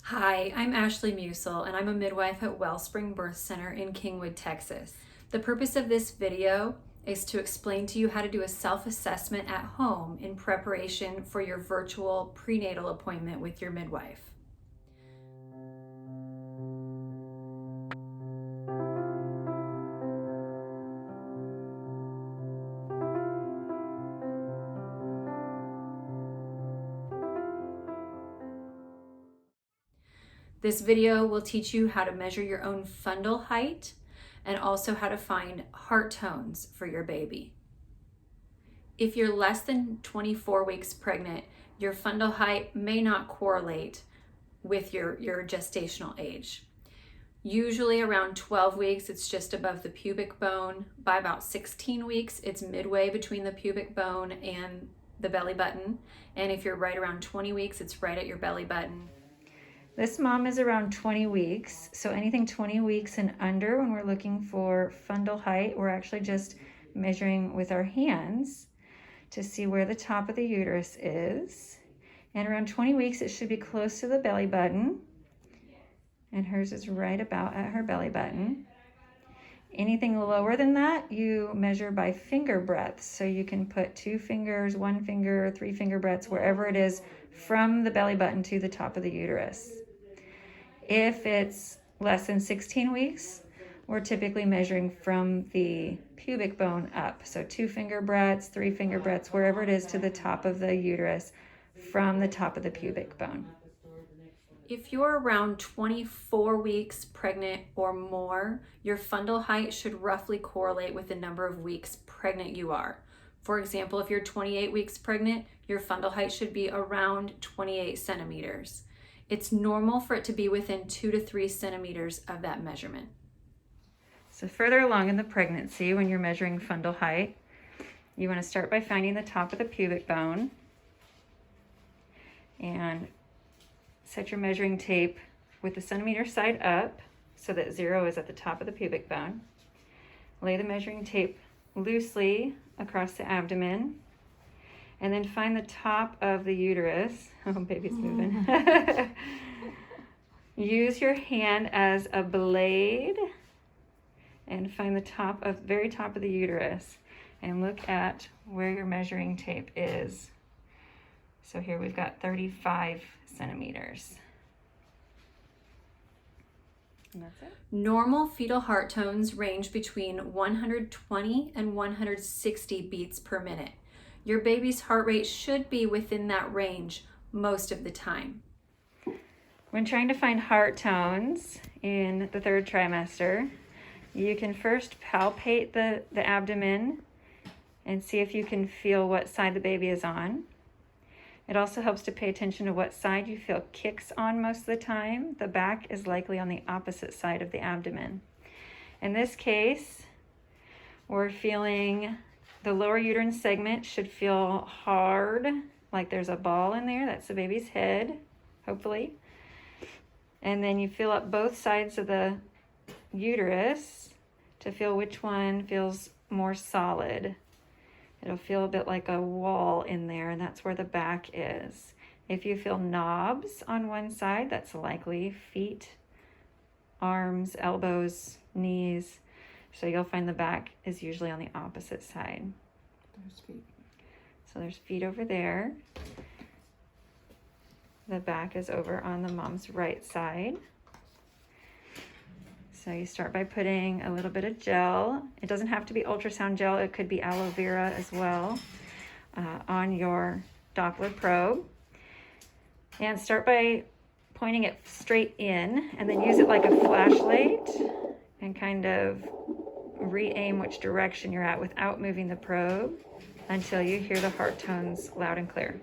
Hi, I'm Ashley Musel, and I'm a midwife at Wellspring Birth Center in Kingwood, Texas. The purpose of this video is to explain to you how to do a self-assessment at home in preparation for your virtual prenatal appointment with your midwife. This video will teach you how to measure your own fundal height and also how to find heart tones for your baby. If you're less than 24 weeks pregnant, your fundal height may not correlate with your gestational age. Usually around 12 weeks, it's just above the pubic bone. By about 16 weeks, it's midway between the pubic bone and the belly button. And if you're right around 20 weeks, it's right at your belly button. This mom is around 20 weeks, so anything 20 weeks and under, when we're looking for fundal height, we're actually just measuring with our hands to see where the top of the uterus is. And around 20 weeks, it should be close to the belly button. And hers is right about at her belly button. Anything lower than that, you measure by finger breadths. So you can put 2 fingers, 1 finger, 3 finger breadths, wherever it is from the belly button to the top of the uterus. If it's less than 16 weeks, we're typically measuring from the pubic bone up. So 2 finger breadths, 3 finger breadths, wherever it is to the top of the uterus from the top of the pubic bone. If you're around 24 weeks pregnant or more, your fundal height should roughly correlate with the number of weeks pregnant you are. For example, if you're 28 weeks pregnant, your fundal height should be around 28 centimeters. It's normal for it to be within 2 to 3 centimeters of that measurement. So further along in the pregnancy, when you're measuring fundal height, you want to start by finding the top of the pubic bone and set your measuring tape with the centimeter side up so that 0 is at the top of the pubic bone. Lay the measuring tape loosely across the abdomen and then find the top of the uterus. Oh, baby's moving. Use your hand as a blade and find the very top of the uterus and look at where your measuring tape is. So here we've got 35 centimeters. And that's it. Normal fetal heart tones range between 120 and 160 beats per minute. Your baby's heart rate should be within that range most of the time. When trying to find heart tones in the 3rd trimester, you can first palpate the abdomen and see if you can feel what side the baby is on. It also helps to pay attention to what side you feel kicks on most of the time. The back is likely on the opposite side of the abdomen. In this case, we're feeling the lower uterine segment should feel hard, like there's a ball in there. That's the baby's head, hopefully. And then you feel up both sides of the uterus to feel which one feels more solid. It'll feel a bit like a wall in there, and that's where the back is. If you feel knobs on one side, that's likely feet, arms, elbows, knees. So you'll find the back is usually on the opposite side. There's feet. So there's feet over there. The back is over on the mom's right side. So you start by putting a little bit of gel. It doesn't have to be ultrasound gel. It could be aloe vera as well on your Doppler probe. And start by pointing it straight in and then use it like a flashlight and kind of re-aim which direction you're at without moving the probe until you hear the heart tones loud and clear.